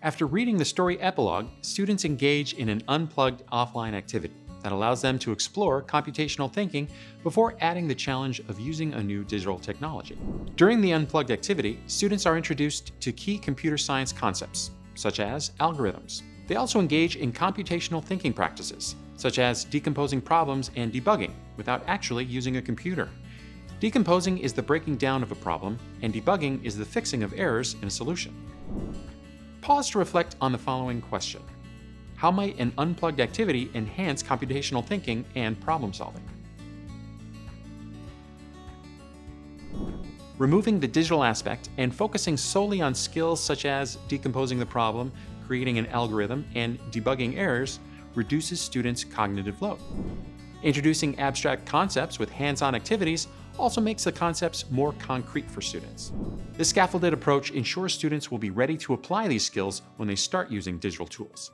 After reading the story epilogue, students engage in an unplugged offline activity that allows them to explore computational thinking before adding the challenge of using a new digital technology. During the unplugged activity, students are introduced to key computer science concepts, such as algorithms. They also engage in computational thinking practices, such as decomposing problems and debugging without actually using a computer. Decomposing is the breaking down of a problem, and debugging is the fixing of errors in a solution. Pause to reflect on the following question. How might an unplugged activity enhance computational thinking and problem solving? Removing the digital aspect and focusing solely on skills such as decomposing the problem, creating an algorithm, and debugging errors reduces students' cognitive load. Introducing abstract concepts with hands-on activities also makes the concepts more concrete for students. This scaffolded approach ensures students will be ready to apply these skills when they start using digital tools.